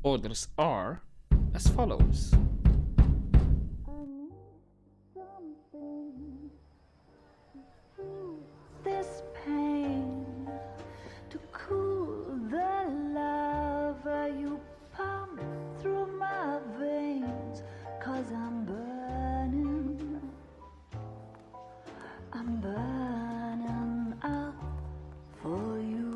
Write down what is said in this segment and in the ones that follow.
Orders are as follows. This pain to cool the lava you pump through my veins, 'cause I'm burning up for you.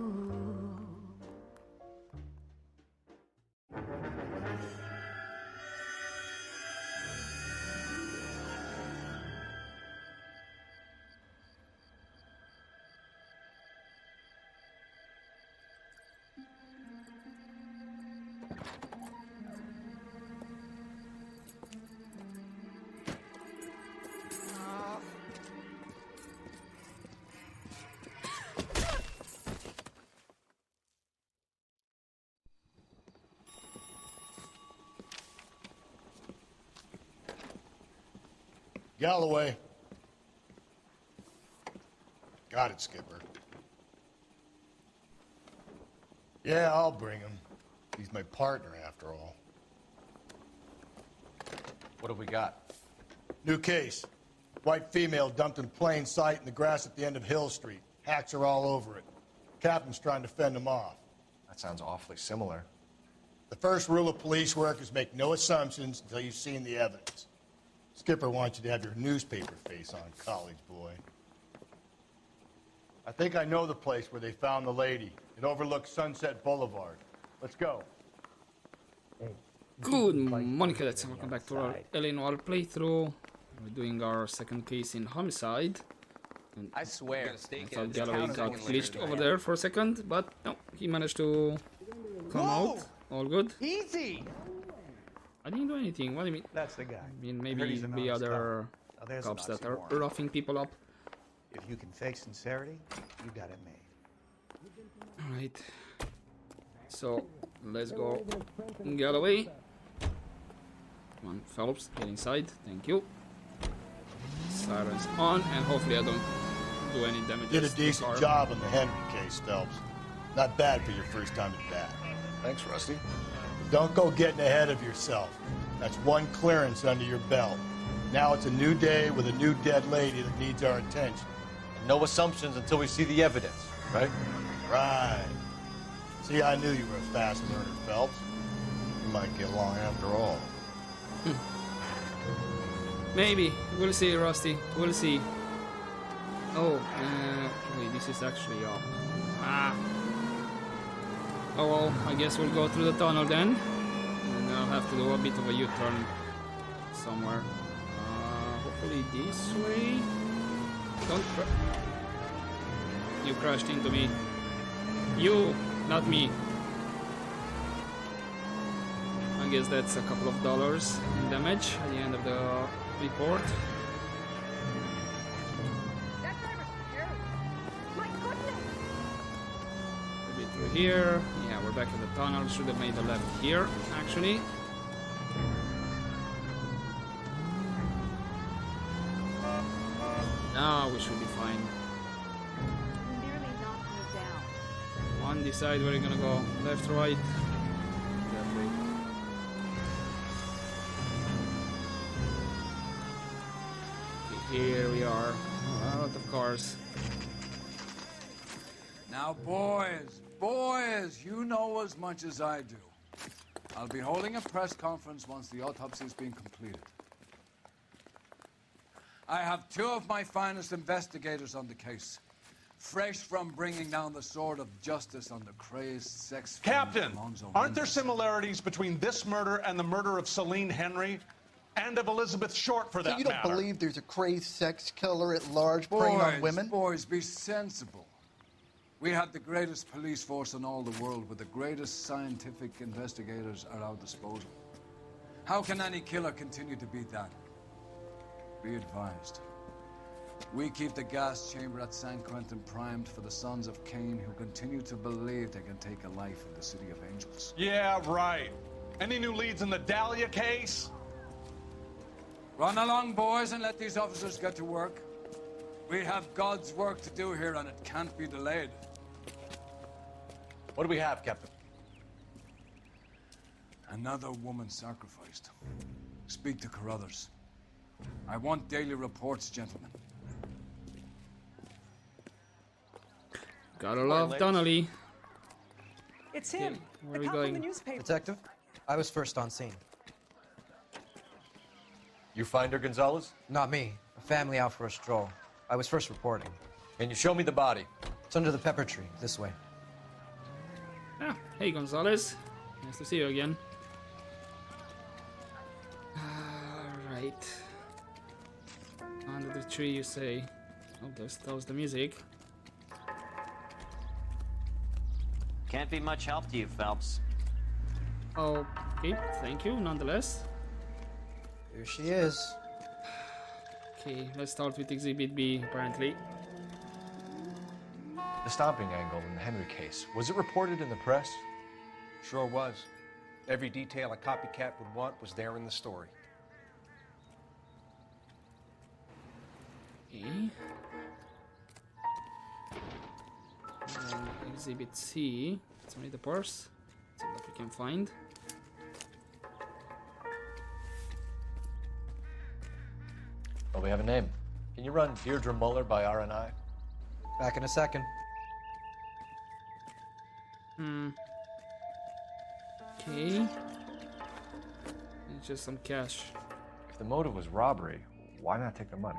Galloway. Got it, Skipper. Yeah, I'll bring him. He's my partner, after all. What have we got? New case. White female dumped in plain sight in the grass at the end of Hill Street. Hacks are all over it. Captain's trying to fend them off. That sounds awfully similar. The first rule of police work is make no assumptions until you've seen the evidence. Skipper wants you to have your newspaper face on, college boy. I think I know the place where they found the lady. It overlooks Sunset Boulevard. Let's go. Good morning, cadets, and welcome back to our Noire playthrough. We're doing our second case in homicide. And I swear. I thought Galloway got glitched over there for a second, but no, he managed to come out. All good. Easy! I didn't do anything. What do you mean? That's the guy. I mean, maybe the other cops that are roughing people up. If you can fake sincerity, you got it made. Alright. So, let's go. Galloway. Come on, Phelps, get inside. Thank you. Sirens on, and hopefully I don't do any damage. Did a decent job on the Henry case, Phelps. Not bad for your first time at bat. Thanks, Rusty. Don't go getting ahead of yourself. That's one clearance under your belt. Now it's a new day with a new dead lady that needs our attention. No assumptions until we see the evidence, right? Right. See, I knew you were a fast learner, Phelps. We might get along after all. Maybe. We'll see, Rusty. We'll see. Oh, wait, this is actually up. Ah. Oh well, I guess we'll go through the tunnel then. And then I'll have to do a bit of a U-turn somewhere. Hopefully this way. Don't You crashed into me. You, not me. I guess that's a couple of dollars in damage at the end of the report. That driver's scary. My goodness! A bit through here. Yeah, we're back in the tunnel. Should have made a left here, actually. Now we should be fine. You nearly knocked me down. One, decide where you're gonna go. Left, right. That way. Okay, here we are. A lot of cars. Now, boys, you know as much as I do. I'll be holding a press conference once the autopsy's been completed. I have two of my finest investigators on the case, fresh from bringing down the sword of justice on the crazed sex... Captain, aren't there similarities between this murder and the murder of Celine Henry? And of Elizabeth Short, for that You don't matter? believe there's a crazed sex killer at large preying on women? Boys, be sensible. We have the greatest police force in all the world with the greatest scientific investigators at our disposal. How can any killer continue to beat that? Be advised. We keep the gas chamber at San Quentin primed for the sons of Cain who continue to believe they can take a life in the City of Angels. Yeah, right. Any new leads in the Dahlia case? Run along, boys, and let these officers get to work. We have God's work to do here, and it can't be delayed. What do we have, Captain? Another woman sacrificed. Speak to Carruthers. I want daily reports, gentlemen. Gotta love Donnelly. It's him. where are The we cop going? from the newspaper. Detective, I was first on scene. You find her, Gonzalez? Not me. A family out for a stroll. I was first reporting. Can you show me the body? It's under the pepper tree, this way. Ah, hey Gonzalez. Nice to see you again. Alright. Under the tree, you say. Oh, that was the music. Can't be much help to you, Phelps. Okay, thank you, nonetheless. Here she is. Okay, let's start with Exhibit B, apparently. The stomping angle in the Henry case, was it reported in the press? Sure was. Every detail a copycat would want was there in the story. Okay. And Exhibit C. It's only the purse. That's all that we can find. Well, we have a name. Can you run Deirdre Muller by RNI? Back in a second. Okay. It's just some cash. If the motive was robbery, why not take the money?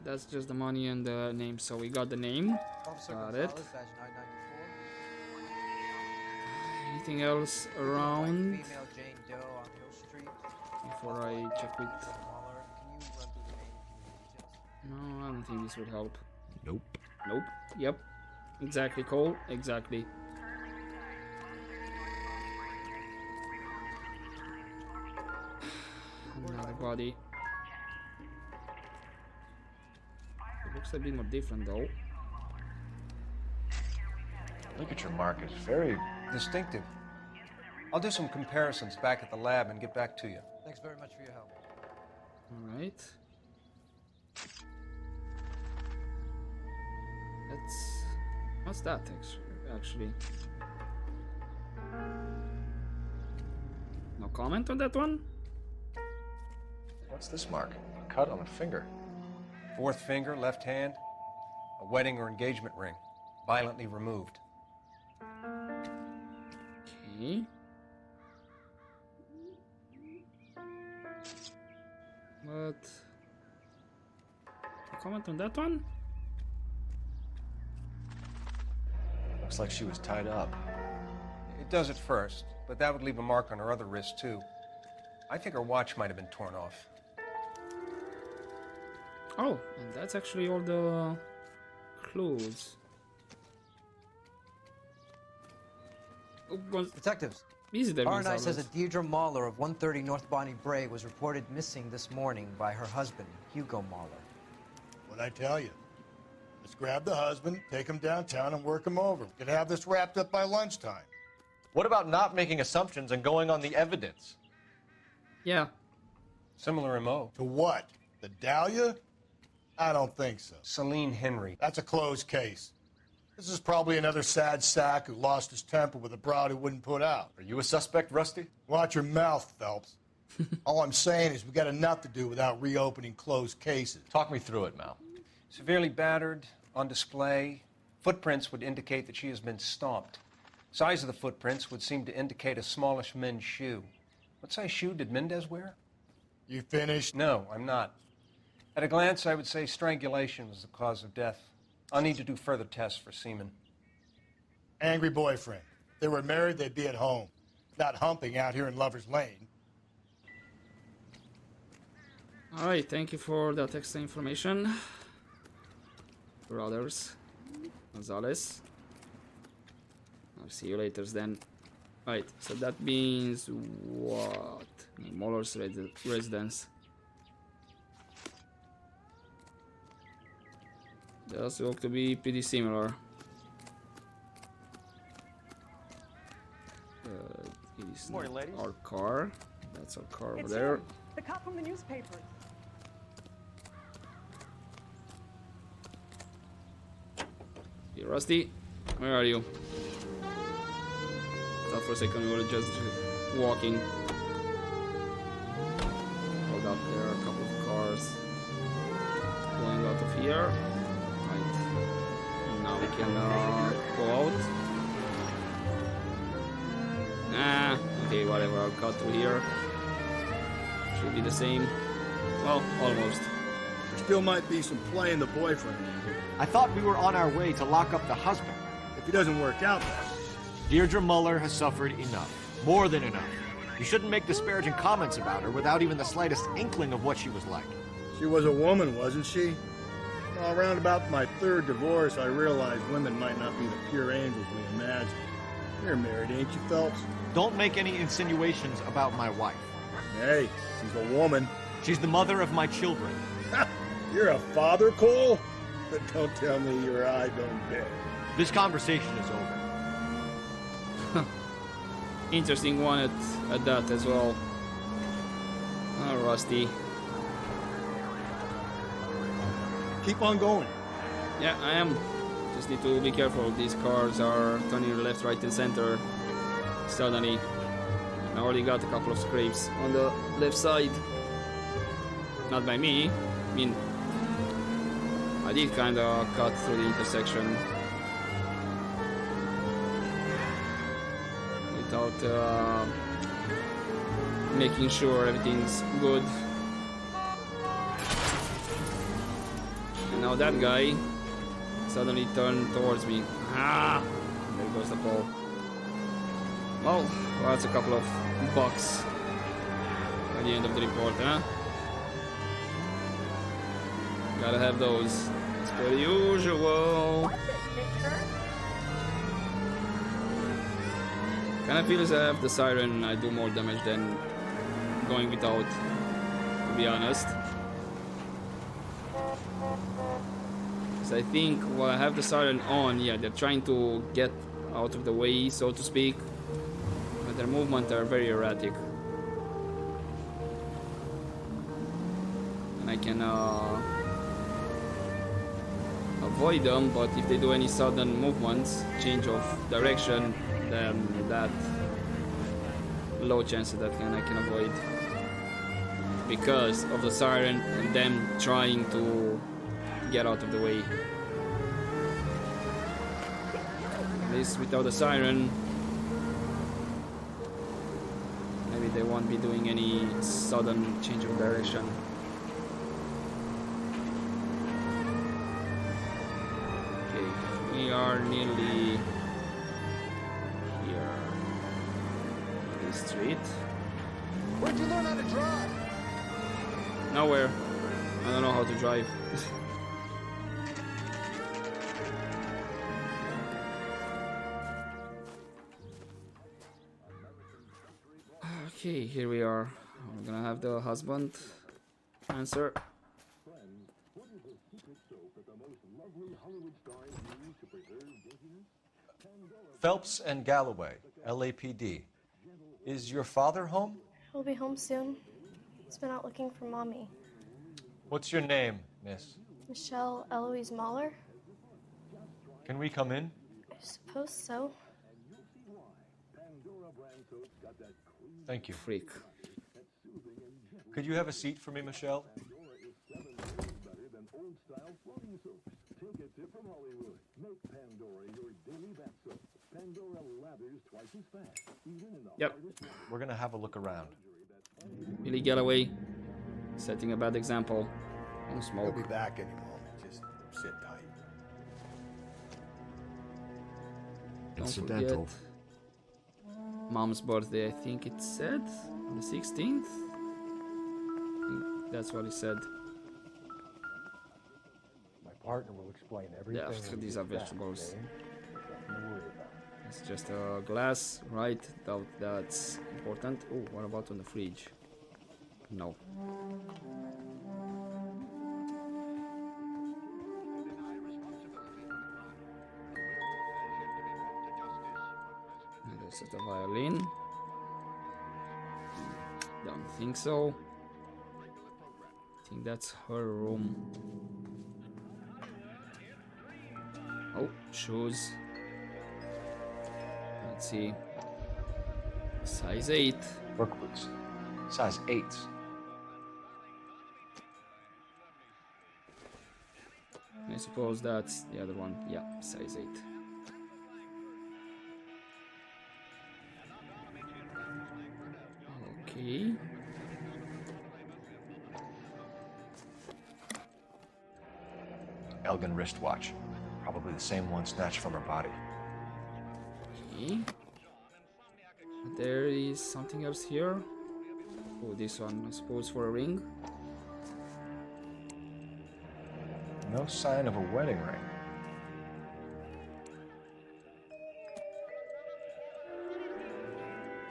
That's just the money and the name, so we got the name. Officer Got it. Gonzalez, badge 994. Anything else White around female Jane Doe on Hill Street. before I check with... Waller, can you run through the main community details? No, I don't think this would help. Nope. Nope. Yep. Exactly, Cole. Exactly. Another body. It looks a bit more different though. Ligature mark is very... Distinctive. I'll do some comparisons back at the lab and get back to you. Thanks very much for your help. Alright. Let's... What's that actually? No comment on that one? What's this mark? A cut on a finger. Fourth finger, left hand. A wedding or engagement ring. Violently removed. Okay. But... No comment on that one? Looks like she was tied up. It does at first, but that would leave a mark on her other wrist, too. I think her watch might have been torn off. Oh, and that's actually all the clues. Oh, Detectives, easy there, RNI Gonzalez. says that Deirdre Mahler of 130 North Bonnie Bray was reported missing this morning by her husband, Hugo Mahler. What'd I tell you? Let's grab the husband, take him downtown, and work him over. We could have this wrapped up by lunchtime. What about not making assumptions and going on the evidence? Yeah. Similar MO. To what? The Dahlia? I don't think so. Celine Henry. That's a closed case. This is probably another sad sack who lost his temper with a broad who wouldn't put out. Are you a suspect, Rusty? Watch your mouth, Phelps. All I'm saying is we got enough to do without reopening closed cases. Talk me through it, Mal. Severely battered, on display. Footprints would indicate that she has been stomped. Size of the footprints would seem to indicate a smallish men's shoe. What size shoe did Mendez wear? You finished? No, I'm not. At a glance, I would say strangulation was the cause of death. I'll need to do further tests for semen. Angry boyfriend. If they were married, they'd be at home. Not humping out here in Lover's Lane. Alright, thank you for that extra information. Brothers. Gonzalez. I'll see you later then. Right, so that means what? Muller's residence. Does look to be pretty similar. It is Morning, not ladies. our car. That's our car over It's there. him. The cop from the newspaper. Hey, Rusty, where are you? Thought for a second we were just walking. Hold up, there are a couple of cars going out of here. Right. Now we can go out. Ah, okay, whatever, I'll cut through here. Should be the same. Well, almost. There still might be some playing the boyfriend. I thought we were on our way to lock up the husband. If he doesn't work out, then. Deirdre Muller has suffered enough. More than enough. You shouldn't make disparaging comments about her without even the slightest inkling of what she was like. She was a woman, wasn't she? Well, around about my third divorce, I realized women might not be the pure angels we imagine. You're married, ain't you, Phelps? Don't make any insinuations about my wife. Hey, she's a woman. She's the mother of my children. You're a father, Cole? But don't tell me your eye don't bend. This conversation is over. Interesting one at that as well. Oh, Rusty. Keep on going. Yeah, I am. Just need to be careful. These cars are turning left, right, and center suddenly. I already got a couple of scrapes on the left side. Not by me. I mean, I did kind of cut through the intersection without making sure everything's good. And now that guy suddenly turned towards me. Ah! There goes the ball. Well, that's a couple of bucks at the end of the report, huh? Gotta have those. It's per usual. Kinda feel as I have the siren, I do more damage than going without, to be honest. So I think while I have the siren on, yeah, they're trying to get out of the way, so to speak. But their movements are very erratic. And I can avoid them, but if they do any sudden movements, change of direction, then that low chance that I can avoid because of the siren and them trying to get out of the way. At least without the siren, maybe they won't be doing any sudden change of direction. Okay, we are nearly here. This street. Where'd you learn how to drive? Nowhere. I don't know how to drive. Okay, here we are. We're gonna have the husband answer. Phelps and Galloway, LAPD. Is your father home? He'll be home soon. He's been out looking for Mommy. What's your name, miss? Michelle Eloise Mahler? Can we come in? I suppose so. Thank you. Freak. Could you have a seat for me, Michelle? Yep. We're gonna have a look around. Billy Galloway, setting a bad example. Don't smoke. He'll be back any moment. Just sit tight. Don't Incidental. forget Mom's birthday, I think it said on the 16th. I think that's what it said. My partner will explain everything. Yeah, these are vegetables. It's just a glass, right? Doubt that's important. Oh, what about on the fridge? No. And this is the violin. Don't think so. I think that's her room. Oh, shoes. Let's see. Size 8. Work boots. Size 8s. I suppose that's the other one. Yeah, size 8. Okay. Elgin wristwatch. Probably the same one snatched from her body. Okay. There is something else here. Oh, this one, I suppose, for a ring. No sign of a wedding ring.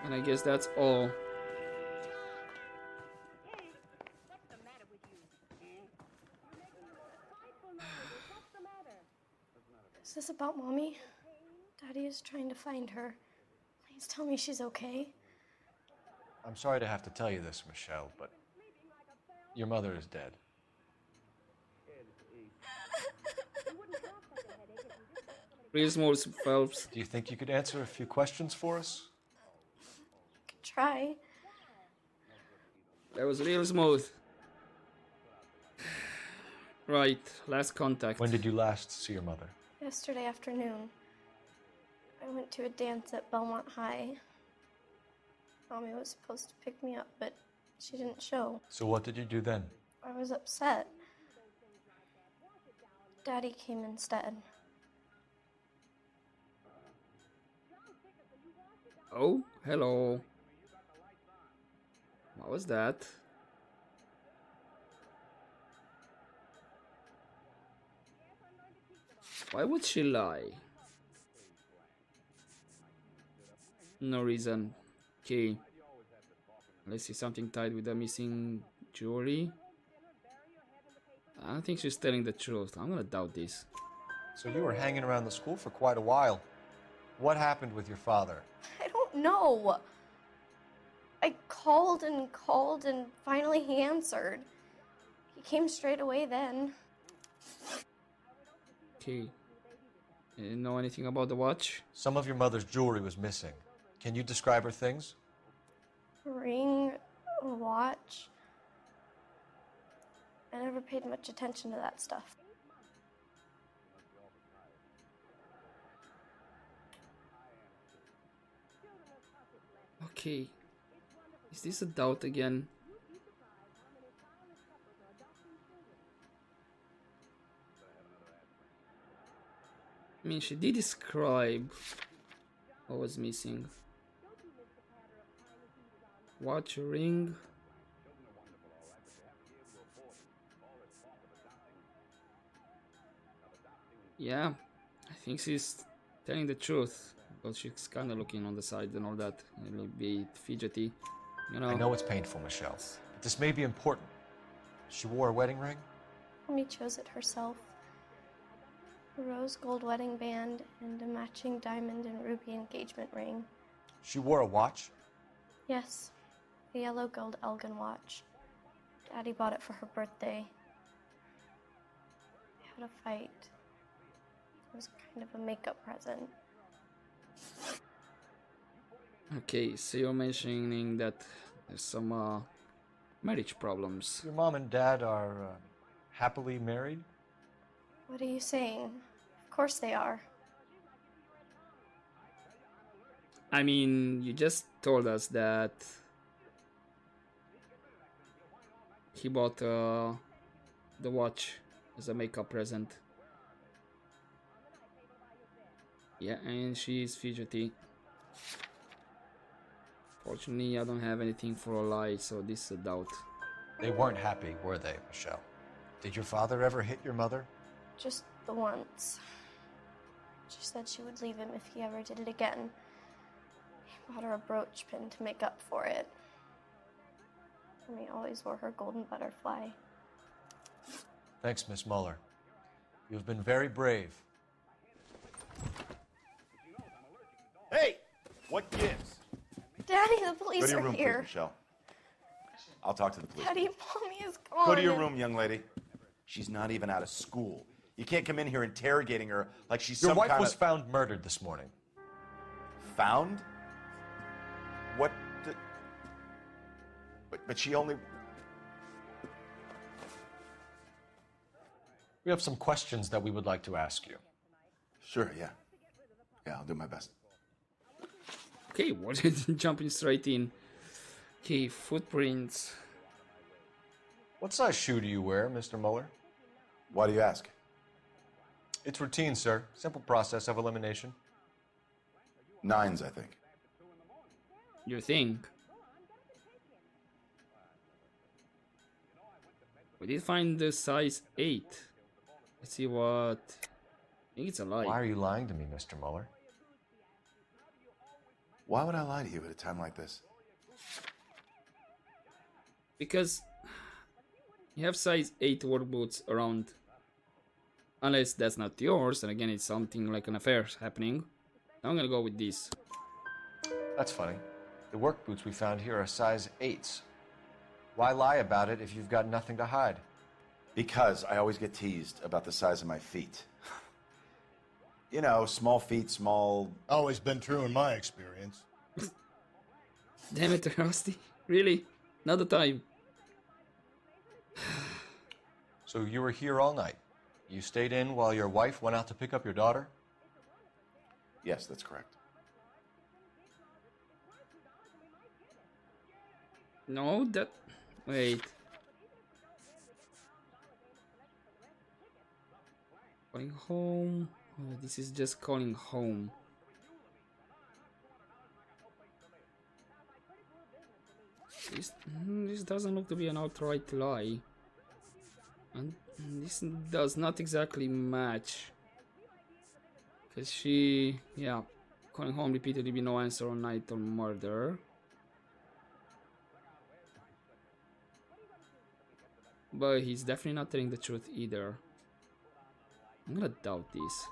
And I guess that's all. Is this about Mommy? Daddy is trying to find her. Please tell me she's okay. I'm sorry to have to tell you this, Michelle, but your mother is dead. Real small, Phelps. Do you think you could answer a few questions for us? Could try. That was real smooth. Right, last contact. When did you last see your mother? Yesterday afternoon, I went to a dance at Belmont High. Mommy was supposed to pick me up, but she didn't show. So what did you do then? I was upset. Daddy came instead. Oh, hello. What was that? Why would she lie? No reason. Okay. Let's see, something tied with the missing jewelry. I don't think she's telling the truth. I'm gonna doubt this. So you were hanging around the school for quite a while. What happened with your father? I don't know. I called and finally he answered. He came straight away then. Okay. You didn't know anything about the watch? Some of your mother's jewelry was missing. Can you describe her things? A ring, a watch. I never paid much attention to that stuff. Okay. Is this a doubt again? I mean, she did describe what was missing. Watch, ring. Yeah, I think she's telling the truth. But she's kind of looking on the side and all that. A little bit fidgety, you know. I know it's painful, Michelle, but this may be important. She wore a wedding ring? Mommy chose it herself. A rose gold wedding band and a matching diamond and ruby engagement ring. She wore a watch? Yes, a yellow gold Elgin watch. Daddy bought it for her birthday. They had a fight. It was kind of a makeup present. Okay, so you're mentioning that there's some marriage problems. Your mom and dad are happily married? What are you saying? Of course they are. I mean, you just told us that he bought the watch as a makeup present. Yeah, and she's fidgety. Fortunately, I don't have anything for a lie, so this is a doubt. They weren't happy, were they, Michelle? Did your father ever hit your mother? Just the once. She said she would leave him if he ever did it again. He bought her a brooch pin to make up for it. And he always wore her golden butterfly. Thanks, Miss Muller. You've been very brave. Hey! What gives? Daddy, the police Go to your are room, here. please, Michelle. I'll talk to the police. Daddy, Mommy is gone. Go to your room, young lady. She's not even out of school. You can't come in here interrogating her like she's Your some wife kind was of... found murdered this morning. Found? What? But she only... We have some questions that we would like to ask you. Sure, yeah. Yeah, I'll do my best. Okay, what? Jumping straight in. Okay, footprints. What size shoe do you wear, Mr. Mueller? Why do you ask? It's routine, sir. Simple process of elimination. 9s, I think. You think? We did find the size 8. Let's see what... I think it's a lie. Why are you lying to me, Mr. Mueller? Why would I lie to you at a time like this? Because you have size 8 work boots around. Unless that's not yours, and again it's something like an affair happening. I'm gonna go with this. That's funny. The work boots we found here are size 8s. Why lie about it if you've got nothing to hide? Because I always get teased about the size of my feet. You know, small feet, small... Always been true in my experience. Damn it, Rusty. Really? Not the time. So you were here all night? You stayed in while your wife went out to pick up your daughter? Yes, that's correct. No, that... Wait. Calling home... Oh, this is just calling home. This doesn't look to be an outright lie. And this does not exactly match. Because she... Yeah. Calling home repeatedly be no answer on night or murder. But he's definitely not telling the truth either. I'm gonna doubt this.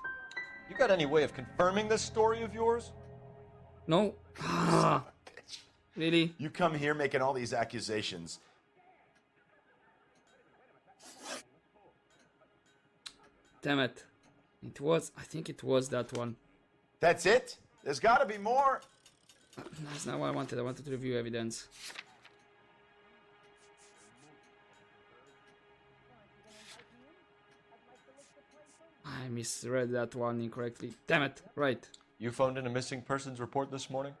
You got any way of confirming this story of yours? No. Really? You come here making all these accusations. Damn it. It was, I think it was that one. That's it? There's gotta be more. That's not what I wanted. I wanted to review evidence. I misread that one incorrectly. Damn it. Right. You phoned in a missing persons report this morning?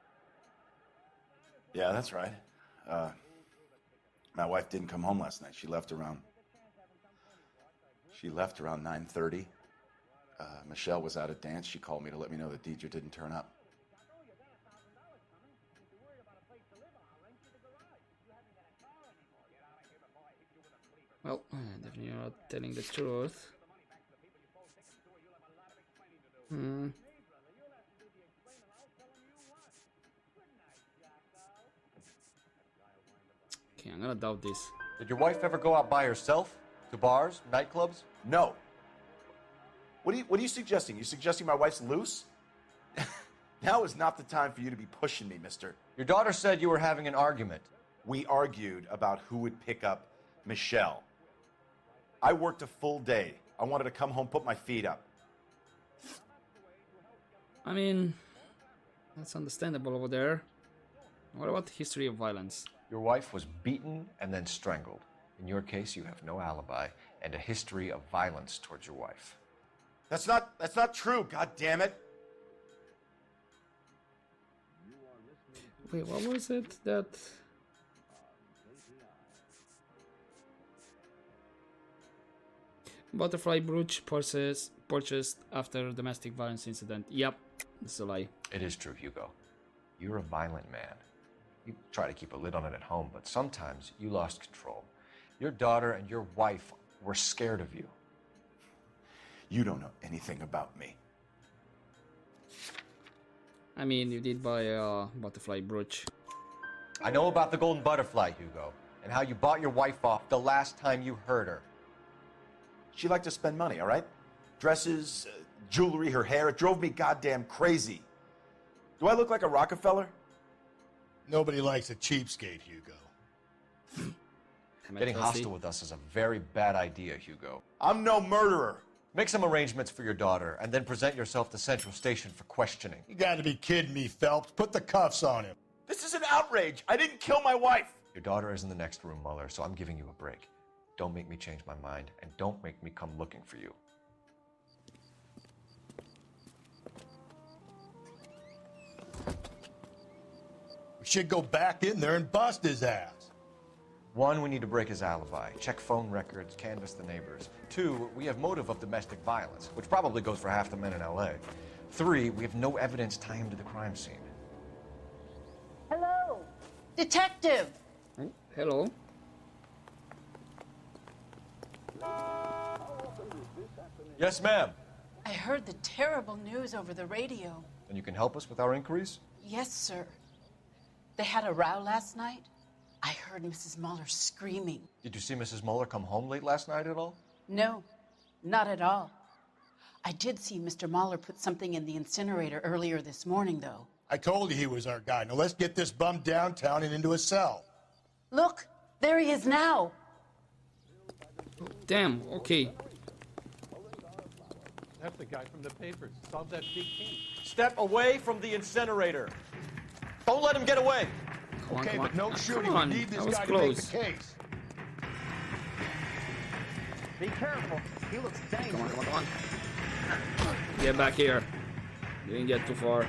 Yeah, that's right. My wife didn't come home last night. She left around 9:30. Michelle was out at dance. She called me to let me know that Deidre didn't turn up. Well, definitely not telling the truth. Okay, I'm gonna doubt this. Did your wife ever go out by herself? To bars, nightclubs? No. What are you suggesting? You suggesting my wife's loose? Now is not the time for you to be pushing me, mister. Your daughter said you were having an argument. We argued about who would pick up Michelle. I worked a full day. I wanted to come home, put my feet up. I mean, that's understandable over there. What about the history of violence? Your wife was beaten and then strangled. In your case, you have no alibi and a history of violence towards your wife. That's not true, god damn it. Wait, what was it that... Butterfly brooch purchased after domestic violence incident. Yep, it's a lie. It is true, Hugo. You're a violent man. You try to keep a lid on it at home, but sometimes you lost control. Your daughter and your wife were scared of you. You don't know anything about me. I mean, you did buy a butterfly brooch. I know about the golden butterfly, Hugo, and how you bought your wife off the last time you heard her. She liked to spend money, all right? Dresses, jewelry, her hair. It drove me goddamn crazy. Do I look like a Rockefeller? Nobody likes a cheapskate, Hugo. Getting hostile with us is a very bad idea, Hugo. I'm no murderer. Make some arrangements for your daughter, and then present yourself to Central Station for questioning. You gotta be kidding me, Phelps. Put the cuffs on him. This is an outrage. I didn't kill my wife. Your daughter is in the next room, Mueller, so I'm giving you a break. Don't make me change my mind, and don't make me come looking for you. We should go back in there and bust his ass. 1, we need to break his alibi. Check phone records, canvass the neighbors. 2, we have motive of domestic violence, which probably goes for half the men in LA. 3, we have no evidence tying him to the crime scene. Hello? Detective! Oh, hello. Yes, ma'am. I heard the terrible news over the radio. And you can help us with our inquiries? Yes, sir. They had a row last night. I heard Mrs. Mueller screaming. Did you see Mrs. Mueller come home late last night at all? No, not at all. I did see Mr. Mueller put something in the incinerator earlier this morning, though. I told you he was our guy. Now let's get this bum downtown and into a cell. Look, there he is now. Damn, okay. That's the guy from the papers. Solved that big case. Step away from the incinerator. Don't let him get away. Come on, Okay, come but no on. shooting. Come on. We need this That was guy close. to make the case. Be careful. He looks dangerous. Come on, come on, come on. Get back here. You didn't get too far.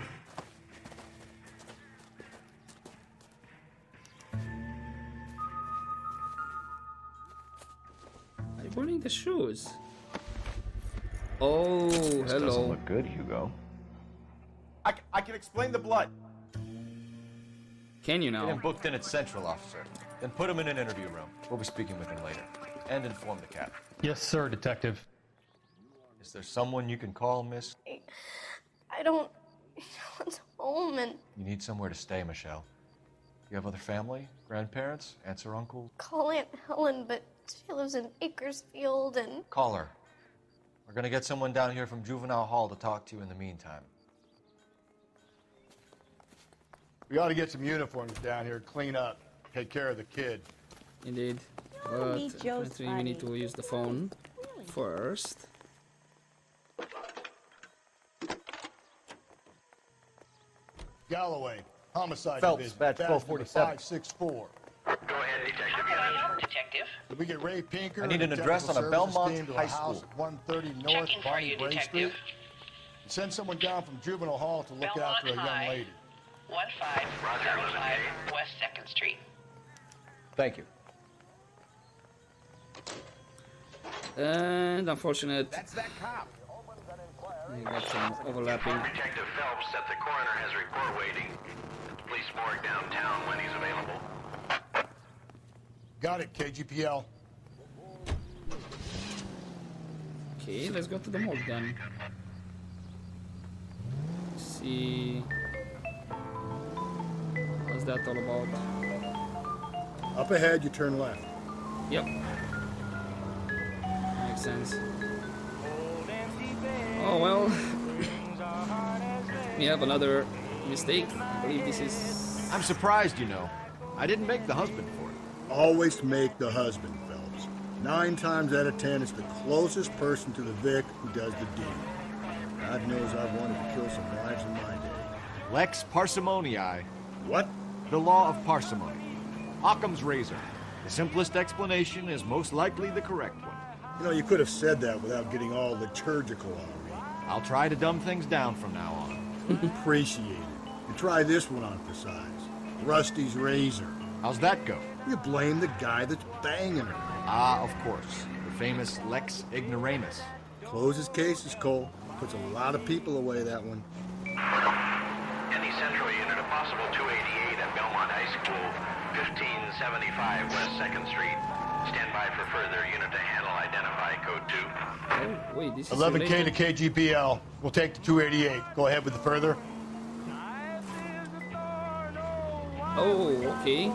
Are you burning the shoes? Oh, This doesn't hello. look good, Hugo. I can explain the blood. Can you Get him now? booked in at Central, officer. Then put him in an interview room. We'll be speaking with him later. And inform the captain. Yes, sir, Detective. Is there someone you can call, miss? I don't want home and You need somewhere to stay, Michelle. You have other family? Grandparents? Aunts or uncles? call Aunt Helen, but she lives in Bakersfield and Call her. We're gonna get someone down here from Juvenile Hall to talk to you in the meantime. We ought to get some uniforms down here, clean up, take care of the kid. Indeed. But apparently we need to use the phone first. Galloway, homicide Phelps, division. badge 1247. 564. Go ahead, Detective. Did we get Ray Pinker? I need an and address on a technical services Belmont team to high a house school. at 130 North Checking for Bonnie you, Bray Detective. Street. And send someone down from Juvenile Hall to look after a young High. lady. 1505 West 2nd Street. Thank you. And unfortunate, That's that cop. we got some overlapping. Detective Phelps said the coroner has a report waiting at the police morgue downtown when he's available. Got it, KGPL. Okay, let's go to the morgue then. See, what's that all about? Up ahead, you turn left. Yep. Makes sense. Oh well. We have another mistake. I believe this is... I'm surprised, you know. I didn't make the husband for it. Always make the husband, Phelps. 9 times out of 10, it's the closest person to the Vic who does the deed. God knows I've wanted to kill some wives in my day. Lex parsimonii. What? The law of parsimony. Occam's razor. The simplest explanation is most likely the correct one. You know, you could have said that without getting all liturgical on me. I'll try to dumb things down from now on. Appreciate it. And try this one on for size. Rusty's razor. How's that go? You blame the guy that's banging her. Ah, of course. The famous Lex ignoramus. Closes cases, Cole. Puts a lot of people away, that one. Any Central unit, a possible 288 at Belmont High School, 1575 West 2nd Street. Stand by for further unit to handle. Identify code 2. Oh, wait, this is 11K to related. KGPL. We'll take the 288. Go ahead with the further. Oh, okay.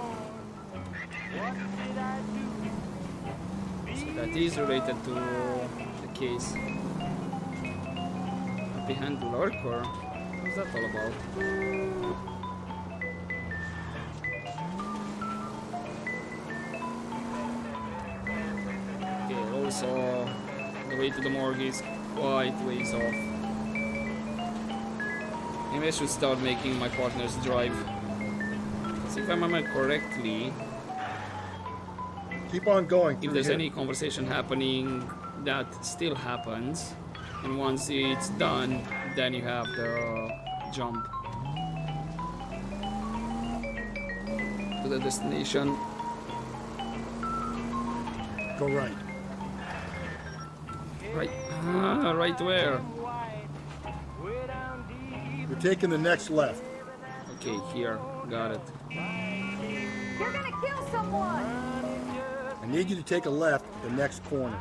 So that is related to the case. Behind the lurker. What's that all about? Okay, also the way to the morgue is quite ways off. Maybe I should start making my partners drive. See if I remember correctly. Keep on going. If there's any conversation happening, that still happens. And once it's done, then you have the jump to the destination. Go right. Right. Right where? You're taking the next left. Okay, here. Got it. You're gonna kill someone! I need you to take a left at the next corner.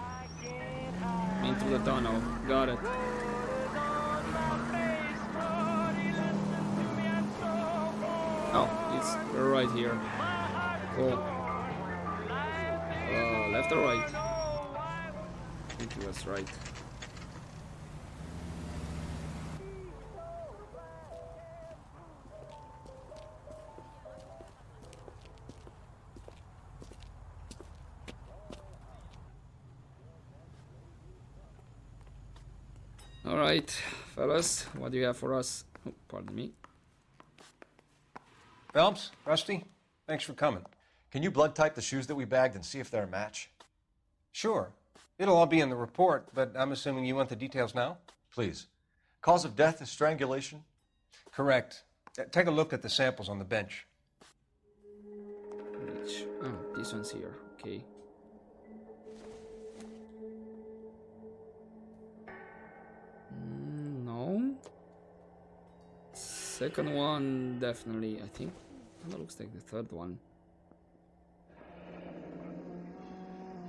Into the tunnel. Got it. Oh, it's right here. Cool. Left or right? I think it was right. Alright, fellas, what do you have for us? Oh, pardon me. Phelps, Rusty, thanks for coming. Can you blood type the shoes that we bagged and see if they're a match? Sure. It'll all be in the report, but I'm assuming you want the details now? Please. Cause of death is strangulation? Correct. Take a look at the samples on the bench. Which? Oh, this one's here. Okay. No. Second one, definitely. I think that looks like the third one.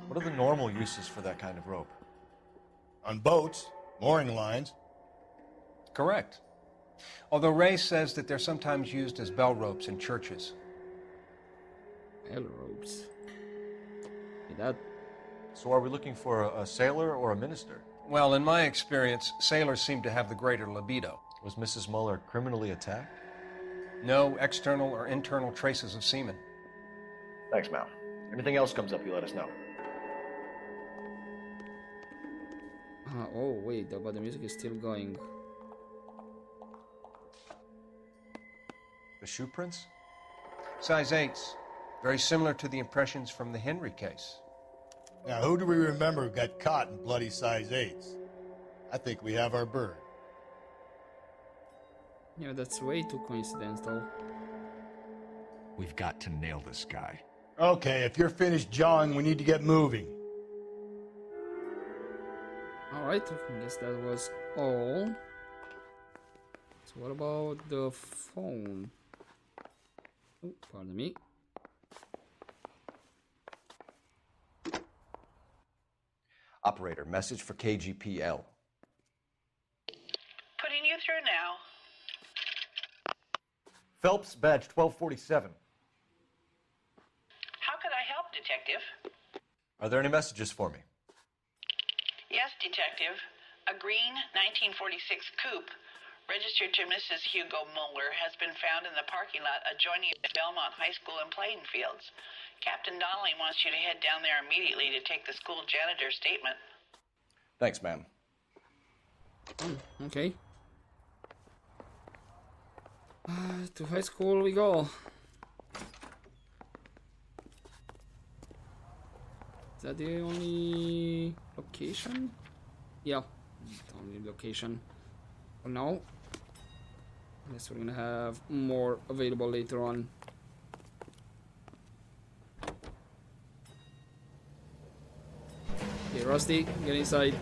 What are the normal uses for that kind of rope? On boats, mooring lines. Correct. Although Ray says that they're sometimes used as bell ropes in churches. Bell ropes? That... So are we looking for a sailor or a minister? Well, in my experience, sailors seem to have the greater libido. Was Mrs. Muller criminally attacked? No external or internal traces of semen. Thanks, Mal. Anything else comes up, you let us know. Oh, wait, but the music is still going. The shoe prints? Size 8s. Very similar to the impressions from the Henry case. Now, who do we remember got caught in bloody size 8s? I think we have our bird. Yeah, that's way too coincidental. We've got to nail this guy. Okay, if you're finished jawing, we need to get moving. Alright, I guess that was all. So what about the phone? Oh, pardon me. Operator, message for KGPL. Putting you through now. Phelps, badge 1247. How could I help, Detective? Are there any messages for me? Yes, Detective. A green 1946 coupe, registered to Mrs. Hugo Muller, has been found in the parking lot adjoining the Belmont High School and playing fields. Captain Donnelly wants you to head down there immediately to take the school janitor's statement. Thanks, ma'am. Okay. To high school we go. Is that the only location? Yeah, the only location for now. Guess we're gonna have more available later on. Okay, Rusty, get inside.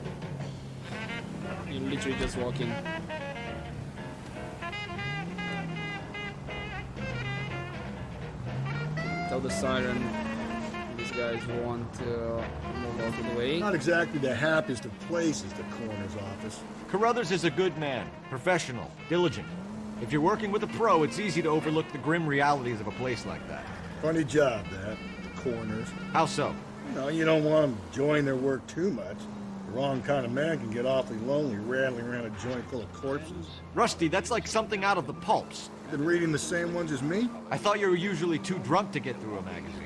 You're literally just walking. Tell the siren these guys won't move out of the way. Not exactly the happiest of places, the coroner's office. Carruthers is a good man, professional, diligent. If you're working with a pro, it's easy to overlook the grim realities of a place like that. Funny job, that, the coroner's. How so? No, you don't want them enjoying their work too much. The wrong kind of man can get awfully lonely rattling around a joint full of corpses. Rusty, that's like something out of the pulps. Been reading the same ones as me? I thought you were usually too drunk to get through a magazine.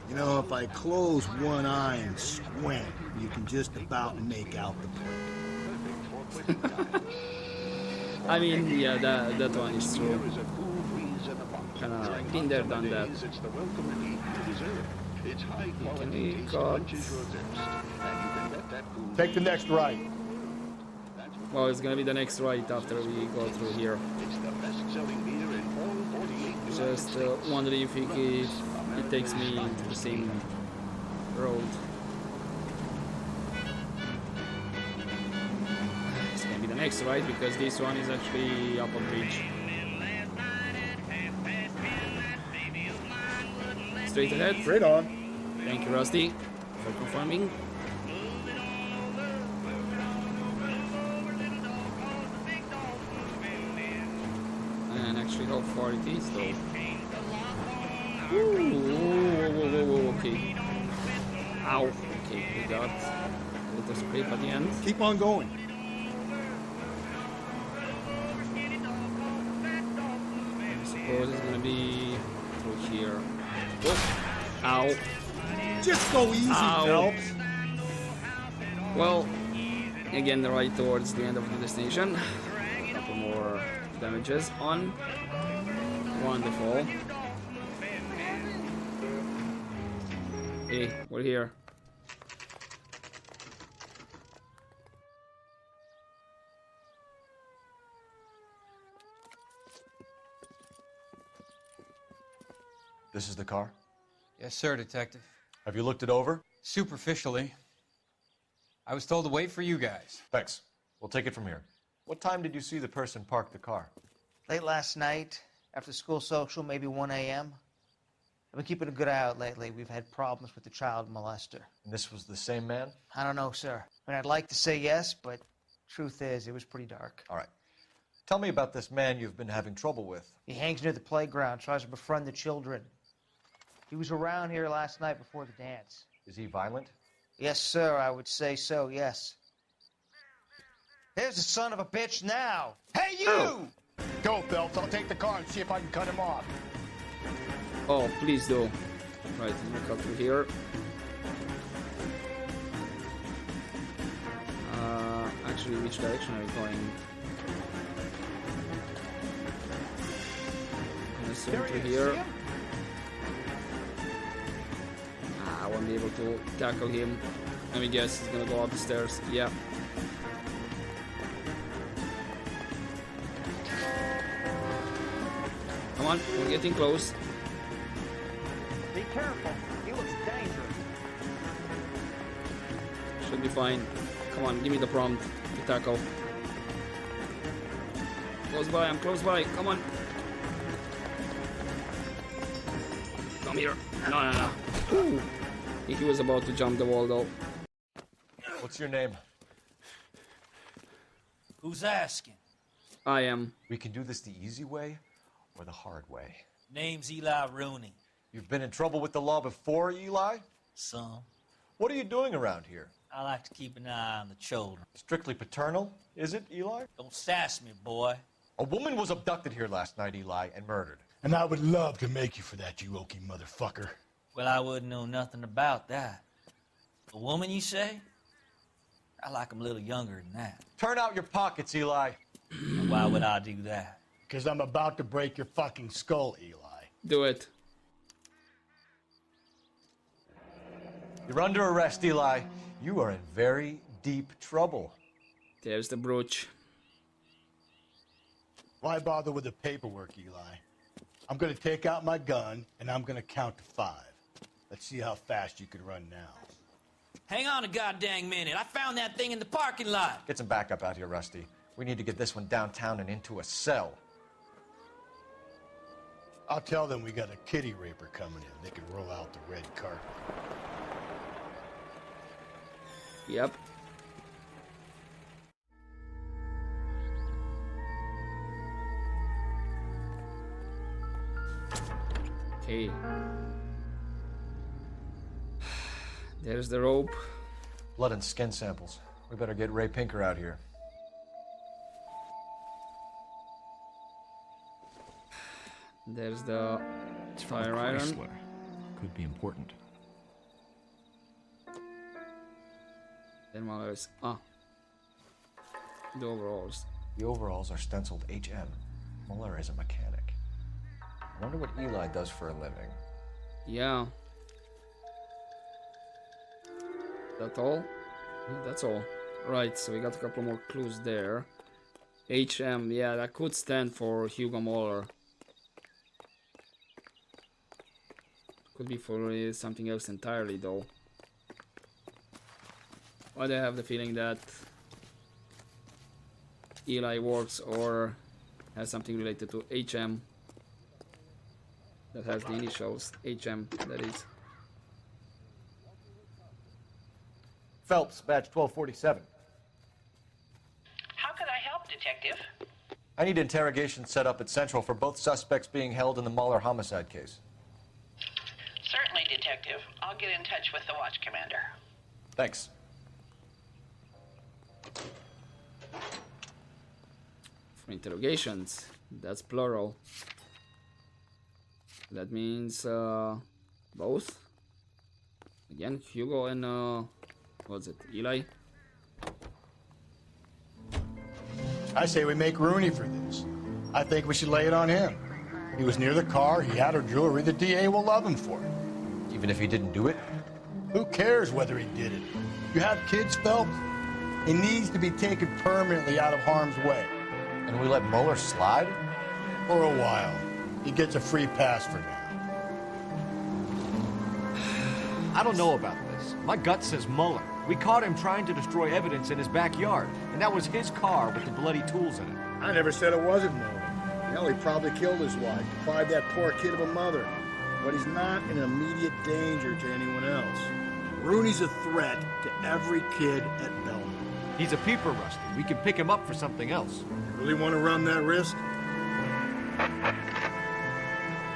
You know, if I close one eye and squint, you can just about make out the print. I mean, yeah, that one is true. Kinda been there, done that. Can we cut? Take the next right. Well, it's gonna be the next right after we go through here. Just wondering if it takes me to the same road. It's gonna be the next right because this one is actually up a bridge. Straight ahead. Straight on. Thank you, Rusty, for confirming. And actually, how far it is, though. Whoa, okay. Ow. Okay, we got a little scrape at the end. Keep on going. I suppose it's gonna be through here. Oh. Ow. Just go easy, Phelps. Well, again, the right towards the end of the destination. A couple more damages on. Wonderful. Hey, we're here. This is the car? Yes, sir, Detective. Have you looked it over? Superficially. I was told to wait for you guys. Thanks. We'll take it from here. What time did you see the person park the car? Late last night, after school social, maybe 1 a.m. I've been keeping a good eye out lately. We've had problems with the child molester. And this was the same man? I don't know, sir. I mean, I'd like to say yes, but truth is, it was pretty dark. All right. Tell me about this man you've been having trouble with. He hangs near the playground, tries to befriend the children. He was around here last night before the dance. Is he violent? Yes, sir, I would say so, yes. There's the son of a bitch now! Hey, you! Oh. Go, Phelps. I'll take the car and see if I can cut him off. Oh, please do. Right, I'm gonna cut through here. Actually, which direction are we going? I'm gonna zoom through here. I won't be able to tackle him. Let me guess, he's gonna go up the stairs. Yeah. Come on, we're getting close. Be careful. He looks dangerous. Should be fine. Come on, give me the prompt to tackle. Close by, I'm close by. Come on. Come here. No. Ooh. He was about to jump the wall though. What's your name? Who's asking? I am. We can do this the easy way or the hard way. Name's Eli Rooney. You've been in trouble with the law before, Eli? Some. What are you doing around here? I like to keep an eye on the children. Strictly paternal, is it, Eli? Don't sass me, boy. A woman was abducted here last night, Eli, and murdered. And I would love to make you for that, you oaky motherfucker. Well, I wouldn't know nothing about that. A woman, you say? I like 'em a little younger than that. Turn out your pockets, Eli. Why would I do that? Because I'm about to break your fucking skull, Eli. Do it. You're under arrest, Eli. You are in very deep trouble. There's the brooch. Why bother with the paperwork, Eli? I'm gonna take out my gun, and I'm gonna count to 5. Let's see how fast you can run now. Hang on a goddamn minute. I found that thing in the parking lot. Get some backup out here, Rusty. We need to get this one downtown and into a cell. I'll tell them we got a kitty raper coming in. They can roll out the red carpet. Yep. Okay. There's the rope. Blood and skin samples. We better get Ray Pinker out here. There's the fire iron. Could be important. Then while there's The overalls. The overalls are stenciled HM. Muller is a mechanic. I wonder what Eli does for a living. Yeah. That all? That's all. Right, so we got a couple more clues there. HM, yeah, that could stand for Hugo Muller. Could be for something else entirely, though. But I have the feeling that Eli works or has something related to HM. That has the initials, HM, that is. Phelps, badge 1247. How could I help, Detective? I need interrogation set up at Central for both suspects being held in the Muller homicide case. Certainly, Detective. I'll get in touch with the watch commander. Thanks. For interrogations, that's plural. That means both. Again, Hugo and what's it, Eli? I say we make Rooney for this. I think we should lay it on him. He was near the car, he had her jewelry, the DA will love him for it. Even if he didn't do it? Who cares whether he did it? You have kids, Phelps? He needs to be taken permanently out of harm's way. And we let Muller slide? For a while. He gets a free pass for now. I don't know about this. My gut says Muller. We caught him trying to destroy evidence in his backyard, and that was his car with the bloody tools in it. I never said it wasn't Muller. Hell, he probably killed his wife, deprived that poor kid of a mother. But he's not in immediate danger to anyone else. Rooney's a threat to every kid at Belmont. He's a peeper, Rusty. We can pick him up for something else. Really want to run that risk?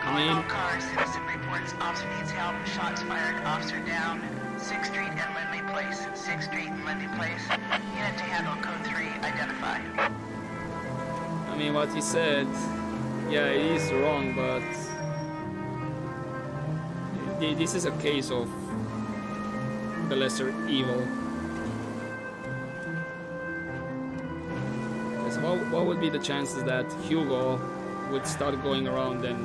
Calling all cars. Citizen reports officer needs help. Shots fired. Officer down. 6th Street and Lindley Place. 6th Street and Lindley Place. Unit to handle code 3. Identify. I mean, what he said, yeah, it is wrong, but this is a case of the lesser evil. So what would be the chances that Hugo would start going around and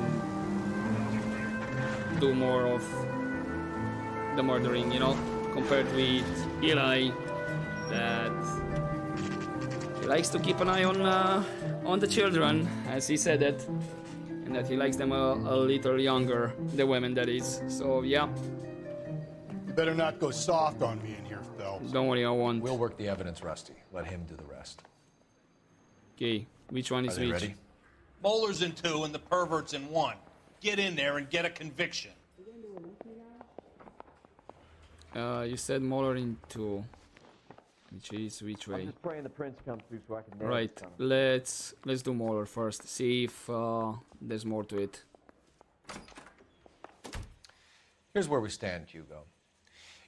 do more of the murdering, you know, compared with Eli, that he likes to keep an eye on the children, as he said it, and that he likes them a little younger, the women that is. So yeah. You better not go soft on me in here, Phelps. Don't worry, I won't. We'll work the evidence, Rusty. Let him do the rest. Okay, which one is Are they which? ready? Muller's in 2 and the pervert's in 1. Get in there and get a conviction. You said Muller in 2. Which is which way? I'm just praying the prince comes through so I can nail Right, this on him. let's do Muller first. See if there's more to it. Here's where we stand, Hugo.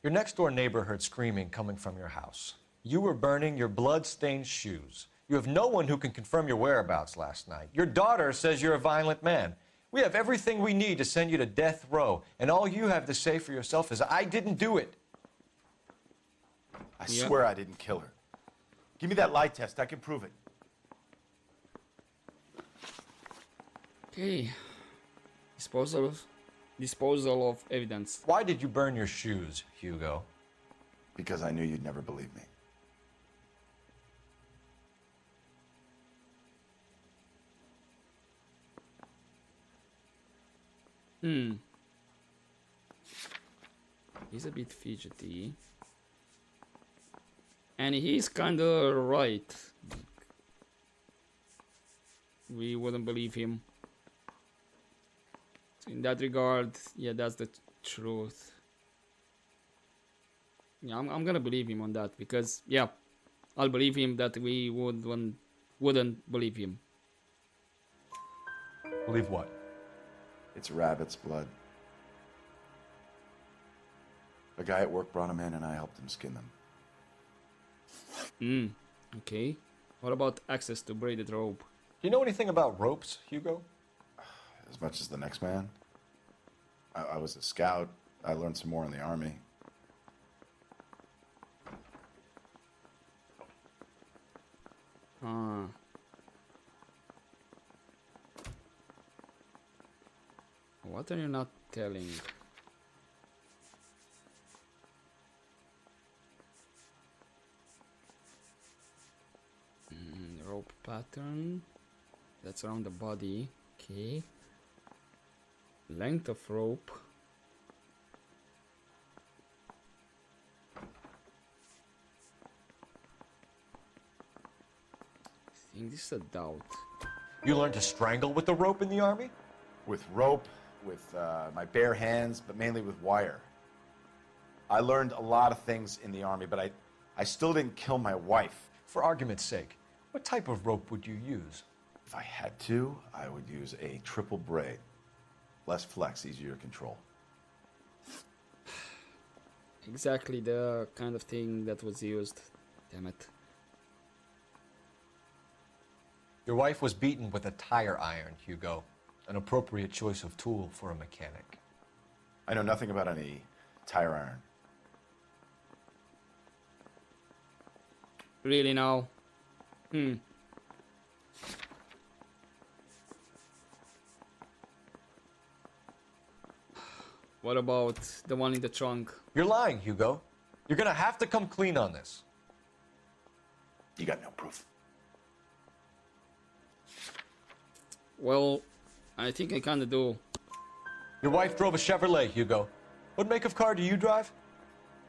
Your next-door neighbor heard screaming coming from your house. You were burning your blood-stained shoes. You have no one who can confirm your whereabouts last night. Your daughter says you're a violent man. We have everything we need to send you to death row, and all you have to say for yourself is, I didn't do it. I swear I didn't kill her. Give me that lie test. I can prove it. Okay. Disposal of evidence. Why did you burn your shoes, Hugo? Because I knew you'd never believe me. He's a bit fidgety. And he's kinda right. We wouldn't believe him. So in that regard, yeah, that's the truth. Yeah, I'm gonna believe him on that, because yeah, I'll believe him that we wouldn't believe him. Believe what? It's rabbit's blood. A guy at work brought him in and I helped him skin them. Okay. What about access to braided rope? Do you know anything about ropes, Hugo? As much as the next man. I was a scout. I learned some more in the army. What are you not telling? Rope pattern. That's around the body. Okay. Length of rope. I think this is a doubt. You learned to strangle with the rope in the army? With rope, with my bare hands, but mainly with wire. I learned a lot of things in the army, but I still didn't kill my wife. For argument's sake, what type of rope would you use? If I had to, I would use a triple braid. Less flex, easier to control. Exactly the kind of thing that was used. Damn it. Your wife was beaten with a tire iron, Hugo. An appropriate choice of tool for a mechanic. I know nothing about any tire iron. Really now? What about the one in the trunk? You're lying, Hugo. You're gonna have to come clean on this. You got no proof. Well, I think I kinda do. Your wife drove a Chevrolet, Hugo. What make of car do you drive?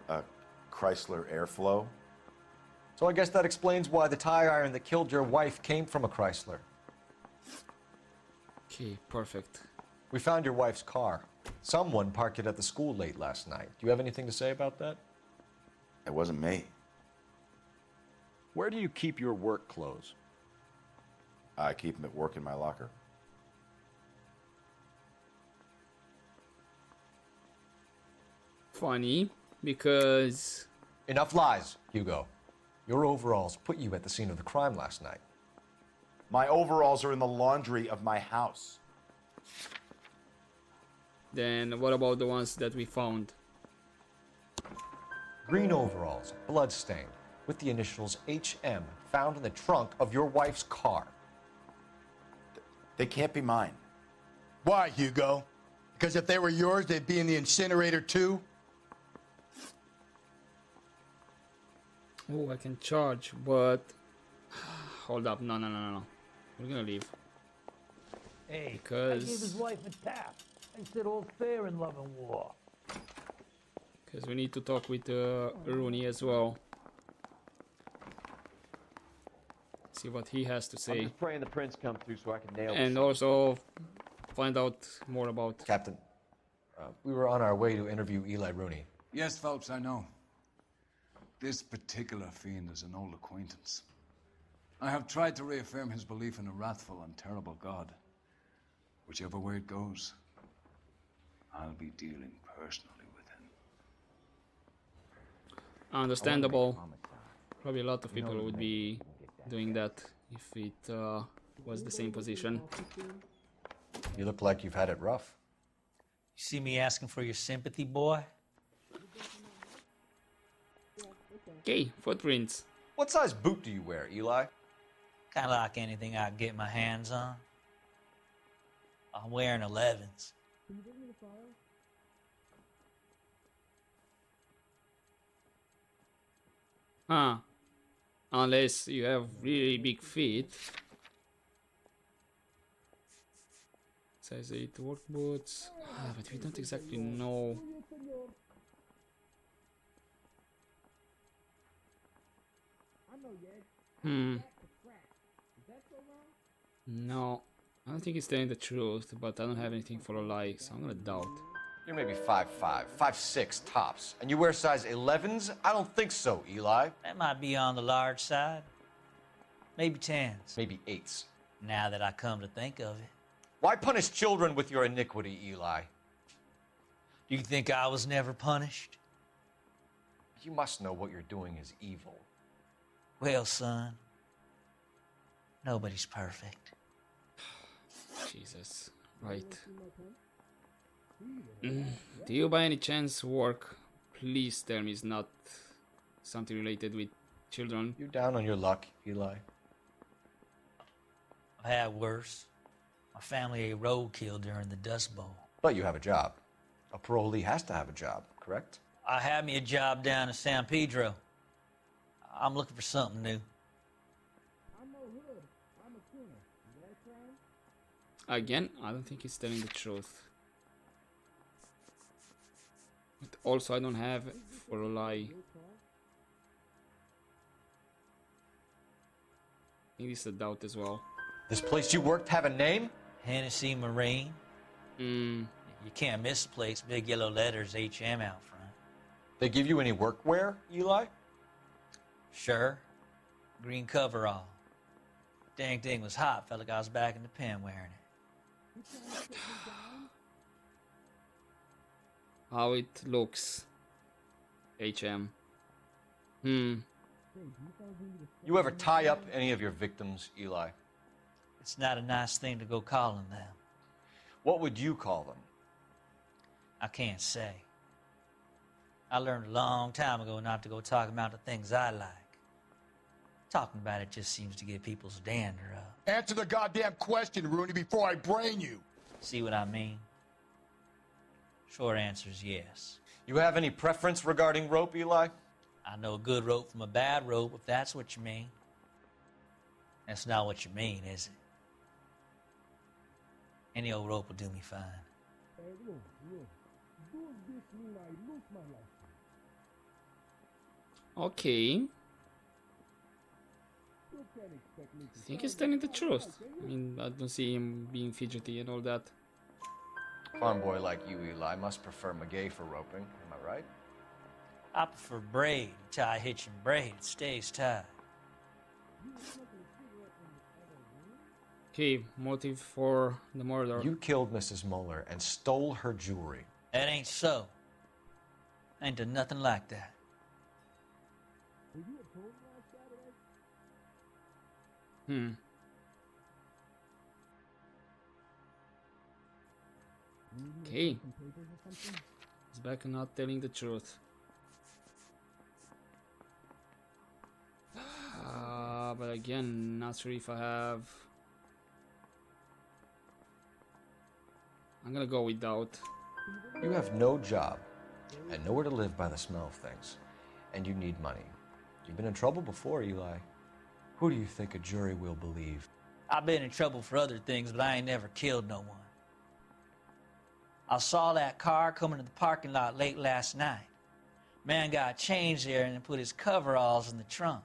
A Chrysler Airflow. So I guess that explains why the tire iron that killed your wife came from a Chrysler. Okay, perfect. We found your wife's car. Someone parked it at the school late last night. Do you have anything to say about that? It wasn't me. Where do you keep your work clothes? I keep them at work in my locker. Funny, because... Enough lies, Hugo. Your overalls put you at the scene of the crime last night. My overalls are in the laundry of my house. Then what about the ones that we found? Green overalls, bloodstained, with the initials HM, found in the trunk of your wife's car. They can't be mine. Why, Hugo? Because if they were yours, they'd be in the incinerator too? Oh, I can charge, but... Hold up, no. We're gonna leave. Hey, because... I gave his wife a tap. I said all fair in love and war. Because we need to talk with Rooney as well. See what he has to say. I'm just praying the prince comes through so I can nail And also find out more about... Captain, we were on our way to interview Eli Rooney. Yes, Phelps, I know. This particular fiend is an old acquaintance. I have tried to reaffirm his belief in a wrathful and terrible God. Whichever way it goes, I'll be dealing personally with him. Understandable. Probably a lot of people would be doing that if it was the same position. You look like you've had it rough. You see me asking for your sympathy, boy? Okay, footprints. What size boot do you wear, Eli? Kind of like anything I can get my hands on. I'm wearing 11s. Huh. Unless you have really big feet. Size 8 work boots. But we don't exactly know. No. I don't think he's telling the truth, but I don't have anything for a lie, so I'm gonna doubt. You're maybe 5'5", 5'6" tops. And you wear size 11s? I don't think so, Eli. That might be on the large side. Maybe 10s. Maybe 8s. Now that I come to think of it. Why punish children with your iniquity, Eli? Do you think I was never punished? You must know what you're doing is evil. Well, son, nobody's perfect. Jesus. Right. Do you by any chance work? Please tell me it's not something related with children. You're down on your luck, Eli. I've had worse. My family ate roadkill during the Dust Bowl. But you have a job. A parolee has to have a job, correct? I had me a job down in San Pedro. I'm looking for something new. Again, I don't think he's telling the truth. But also, I don't have it for a lie. I think this is a doubt as well. This place you worked have a name? Hennessy Marine. Hmm. You can't miss the place. Big yellow letters, HM out front. They give you any workwear, Eli? Sure. Green coverall. Dang thing was hot. Felt like I was back in the pen wearing it. How it looks. HM. You ever tie up any of your victims, Eli? It's not a nice thing to go calling them. What would you call them? I can't say. I learned a long time ago not to go talking about the things I like. Talking about it just seems to get people's dander up. Answer the goddamn question, Rooney, before I brain you. See what I mean? Short answer is yes. You have any preference regarding rope, Eli? I know a good rope from a bad rope, if that's what you mean. That's not what you mean, is it? Any old rope will do me fine. Okay. I think he's telling the truth. I mean, I don't see him being fidgety and all that. Farm boy like you, Eli, must prefer McGay for roping. Am I right? I prefer braid. Tie, hitch, and braid. It stays tied. Okay, motive for the murder. You killed Mrs. Muller and stole her jewelry. That ain't so. I ain't done nothing like that. Okay. He's back and not telling the truth. But again, not sure if I have. I'm gonna go with doubt. You have no job and nowhere to live by the smell of things, and you need money. You've been in trouble before, Eli. Who do you think a jury will believe? I've been in trouble for other things, but I ain't never killed no one. I saw that car coming to the parking lot late last night. Man got changed there and then put his coveralls in the trunk.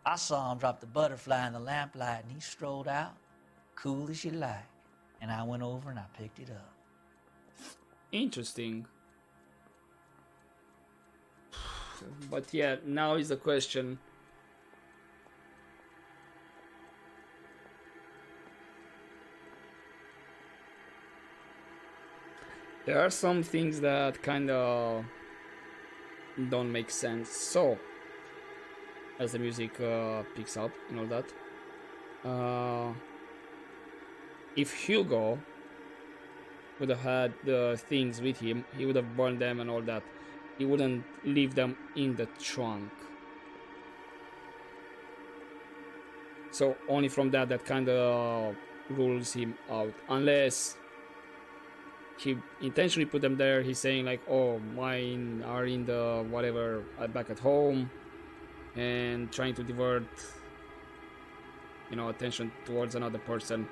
I saw him drop the butterfly in the lamplight and he strolled out, cool as you like. And I went over and I picked it up. Interesting. But yeah, now is the question. There are some things that kind of don't make sense. So, as the music picks up and all that, if Hugo would have had the things with him, he would have burned them and all that. He wouldn't leave them in the trunk. So only from that kind of rules him out. Unless he intentionally put them there. He's saying like, oh, mine are in the whatever back at home, and trying to divert, you know, attention towards another person.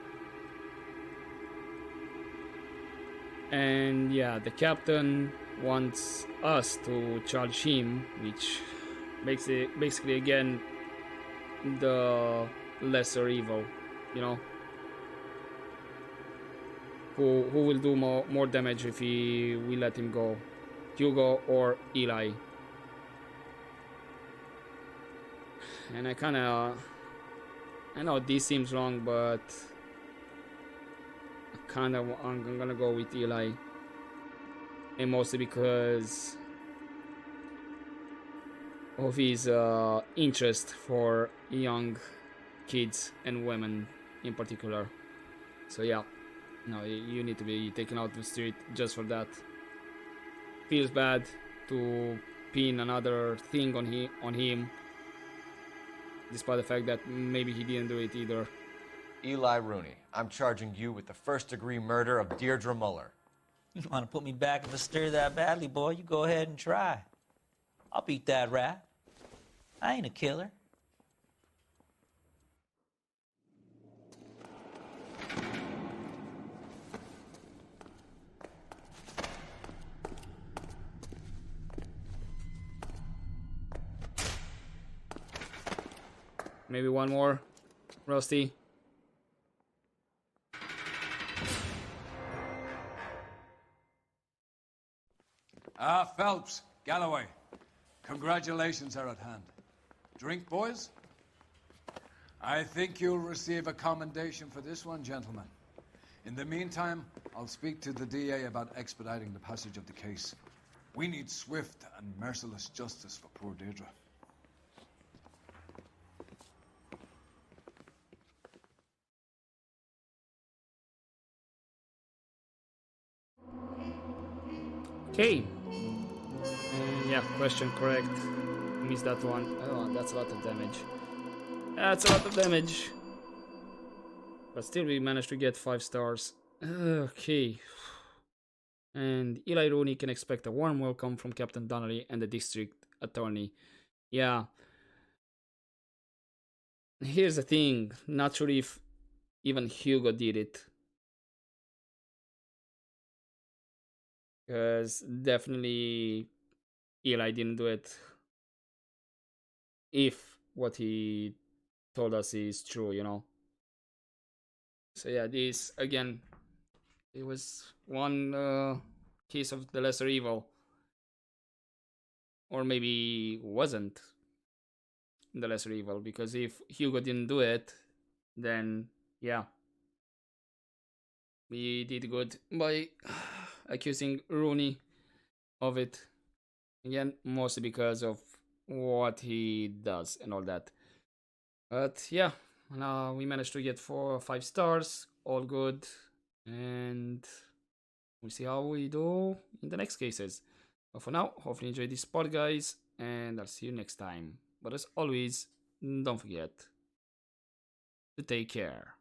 And yeah, the captain wants us to charge him, which makes it basically again the lesser evil, you know. Who will do more damage if we let him go? Hugo or Eli? And I know this seems wrong, but I'm gonna go with Eli, and mostly because of his interest for young kids and women in particular. So yeah, no, you need to be taken out of the street just for that. Feels bad to pin another thing on him, despite the fact that maybe he didn't do it either. Eli Rooney, I'm charging you with the first-degree murder of Deirdre Muller. You want to put me back in the stir that badly, boy? You go ahead and try. I'll beat that rap. I ain't a killer. Maybe one more, Rusty. Phelps, Galloway, congratulations are at hand. Drink, boys? I think you'll receive a commendation for this one, gentlemen. In the meantime, I'll speak to the DA about expediting the passage of the case. We need swift and merciless justice for poor Deirdre. Okay. Yeah, question correct. Missed that one. Oh, that's a lot of damage. That's a lot of damage. But still, we managed to get 5 stars. Okay. And Eli Rooney can expect a warm welcome from Captain Donnelly and the district attorney. Yeah. Here's the thing. Not sure if even Hugo did it. Because definitely Eli didn't do it. If what he told us is true, you know. So yeah, this again, it was one case of the lesser evil. Or maybe wasn't the lesser evil, because if Hugo didn't do it, then yeah, we did good by accusing Rooney of it. Again, mostly because of what he does and all that. But yeah, now we managed to get 4 or 5 stars, all good, and we'll see how we do in the next cases. But for now, hopefully you enjoyed this pod, guys, and I'll see you next time. But as always, don't forget to take care.